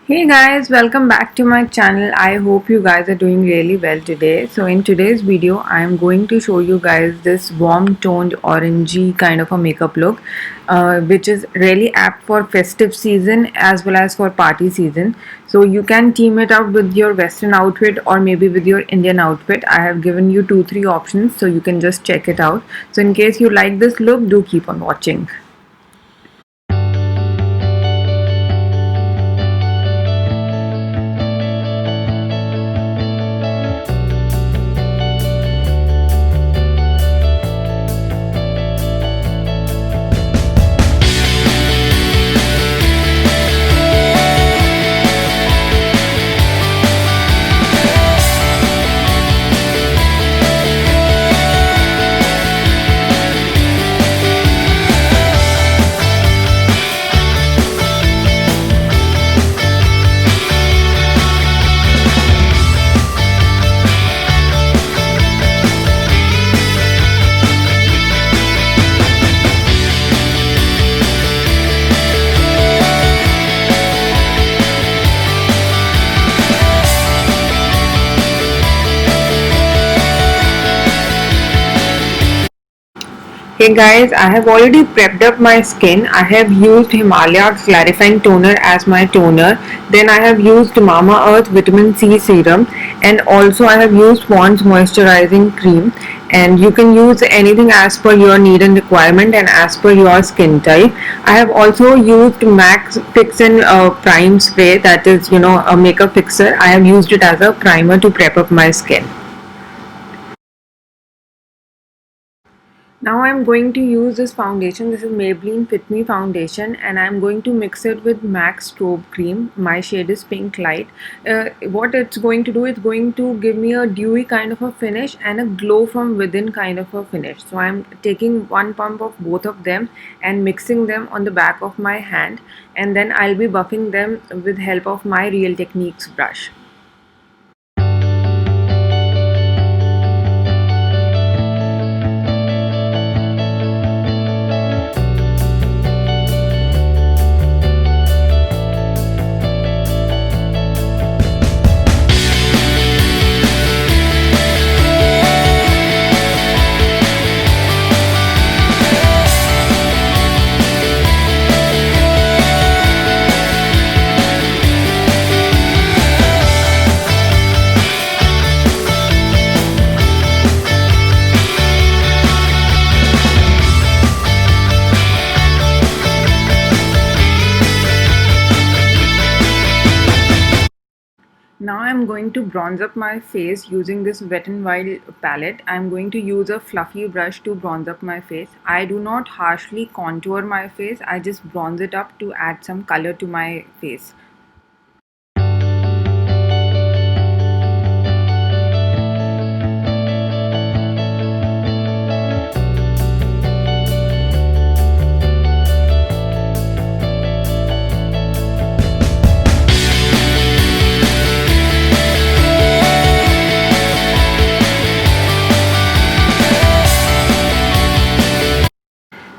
Hey guys, welcome back to my channel. I hope you guys are doing really well today. So in today's video, I am going to show you guys this warm toned orangey kind of a makeup look, which is really apt for festive season as well as for party season. So you can team it up with your western outfit or maybe with your Indian outfit. I have given you 2-3 options so you can just check it out. So in case you like this look, do keep on watching. Hey guys, I have already prepped up my skin. I have used Himalaya Clarifying Toner as my toner. Then I have used Mamaearth Vitamin C Serum, and also I have used Pond's Moisturizing Cream. And you can use anything as per your need and requirement and as per your skin type. I have also used Max Fix and Prime Spray, that is a makeup fixer. I have used it as a primer to prep up my skin. Now I'm going to use this foundation. This is Maybelline Fit Me foundation, and I'm going to mix it with MAC Strobe Cream. My shade is Pink Light. What it's going to do, it's going to give me a dewy kind of a finish and a glow from within kind of a finish. So I'm taking one pump of both of them and mixing them on the back of my hand, and then I'll be buffing them with help of my Real Techniques brush. Now I'm going to bronze up my face using this Wet n Wild palette. I'm going to use a fluffy brush to bronze up my face. I do not harshly contour my face. I just bronze it up to add some color to my face.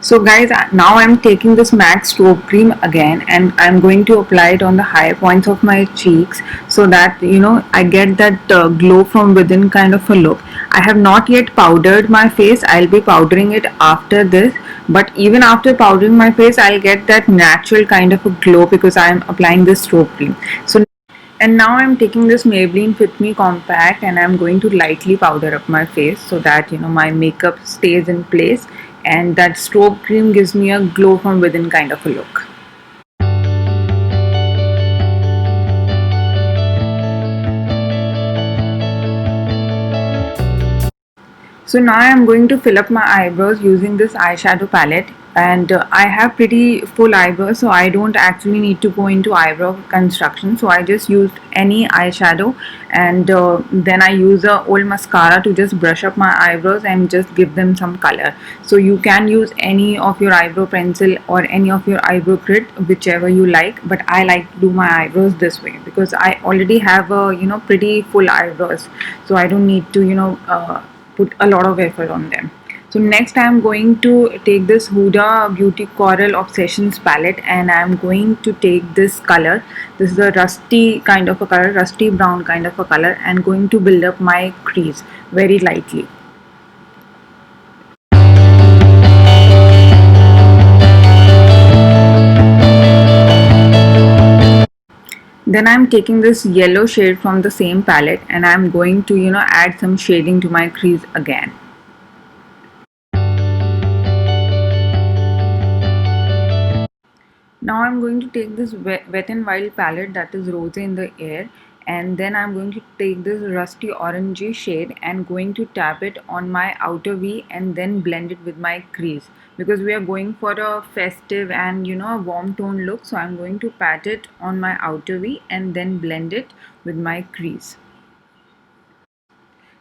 So guys, now I'm taking this MAC Strobe Cream again, and I'm going to apply it on the higher points of my cheeks so that I get that glow from within kind of a look. I have not yet powdered my face. I'll be powdering it after this, but even after powdering my face, I'll get that natural kind of a glow because I'm applying this strobe cream. And now I'm taking this Maybelline Fit Me Compact, and I'm going to lightly powder up my face so that my makeup stays in place, and that strobe cream gives me a glow from within kind of a look. So now I am going to fill up my eyebrows using this eyeshadow palette, and I have pretty full eyebrows, so I don't actually need to go into eyebrow construction. So I just used any eyeshadow, and then I use a old mascara to just brush up my eyebrows and just give them some color. So you can use any of your eyebrow pencil or any of your eyebrow kit, whichever you like, but I like to do my eyebrows this way because I already have a pretty full eyebrows, so I don't need to put a lot of effort on them. So next I'm going to take this Huda Beauty Coral Obsessions palette, and I'm going to take this color. This is a rusty kind of a color, rusty brown kind of a color, and going to build up my crease very lightly. Then I'm taking this yellow shade from the same palette, and I'm going to add some shading to my crease again. Now I'm going to take this Wet n Wild palette, that is Rose in the Air, and then I'm going to take this rusty orangey shade and going to tap it on my outer V and then blend it with my crease, because we are going for a festive and a warm tone look. So I'm going to pat it on my outer V and then blend it with my crease.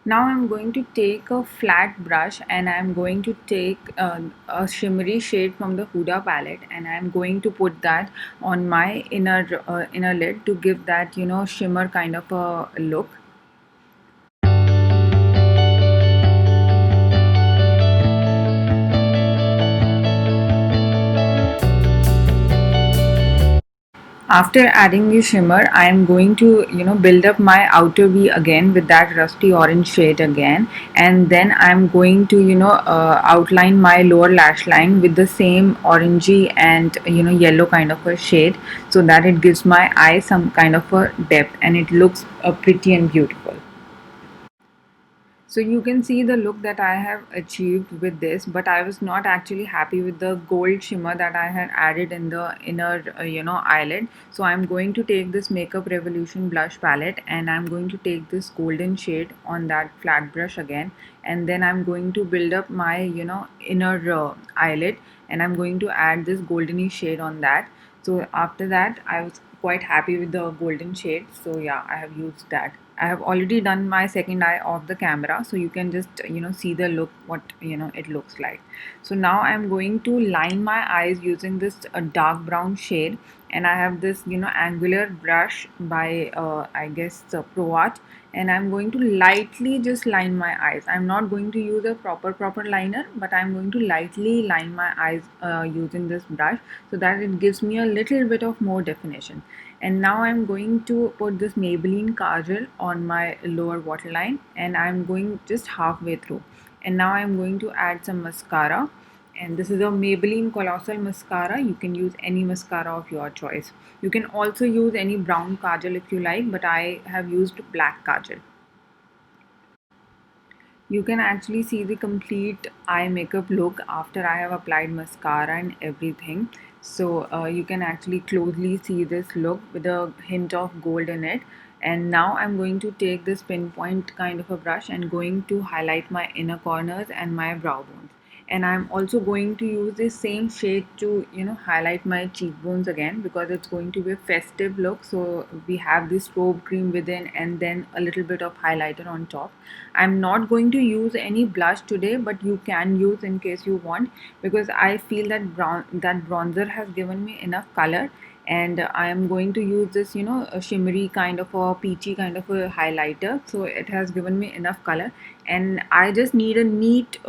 Now I'm going to take a flat brush and I'm going to take a shimmery shade from the Huda palette, and I'm going to put that on my inner lid to give that shimmer kind of a look. After adding the shimmer, I am going to build up my outer V again with that rusty orange shade again, and then I'm going to outline my lower lash line with the same orangey and yellow kind of a shade, so that it gives my eye some kind of a depth and it looks pretty and beautiful. So you can see the look that I have achieved with this, but I was not actually happy with the gold shimmer that I had added in the inner, eyelid. So I'm going to take this Makeup Revolution blush palette and I'm going to take this golden shade on that flat brush again, and then I'm going to build up my, inner eyelid, and I'm going to add this goldeny shade on that. So after that, I was quite happy with the golden shade. So yeah, I have used that. I have already done my second eye off the camera, so you can just see the look what it looks like. So now I'm going to line my eyes using this dark brown shade, and I have this angular brush by I guess Pro Art, and I'm going to lightly just line my eyes. I'm not going to use a proper liner, but I'm going to lightly line my eyes using this brush, so that it gives me a little bit of more definition. And now I'm going to put this Maybelline Kajal on my lower waterline, and I'm going just halfway through. And now I'm going to add some mascara, and this is a Maybelline Colossal Mascara. You can use any mascara of your choice. You can also use any brown kajal if you like, but I have used black kajal. You can actually see the complete eye makeup look after I have applied mascara and everything. So you can actually closely see this look with a hint of gold in it. And now I'm going to take this pinpoint kind of a brush and going to highlight my inner corners and my brow bones. And I'm also going to use this same shade to highlight my cheekbones again, because it's going to be a festive look. So we have this strobe cream within and then a little bit of highlighter on top. I'm not going to use any blush today, but you can use in case you want, because I feel that bronzer has given me enough color, and I am going to use this a shimmery kind of a peachy kind of a highlighter, so it has given me enough color, and I just need a neat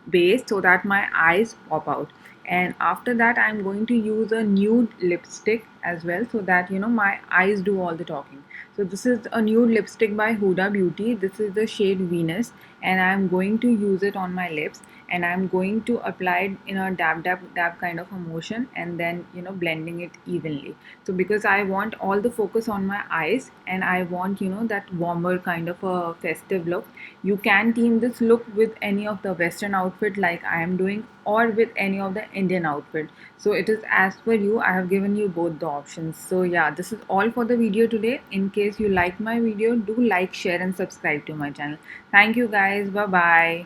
base so that my eyes pop out. And after that I'm going to use a nude lipstick as well, so that my eyes do all the talking. So this is a nude lipstick by Huda Beauty. This is the shade Venus, and I'm going to use it on my lips, and I'm going to apply it in a dab kind of a motion, and then blending it evenly. So because I want all the focus on my eyes, and I want that warmer kind of a festive look. You can team this look with any of the western outfit like I am doing, or with any of the Indian outfit. So it is as per you. I have given you both the options. So yeah, this is all for the video today. In case you like my video, do like, share and subscribe to my channel. Thank you guys. Bye bye.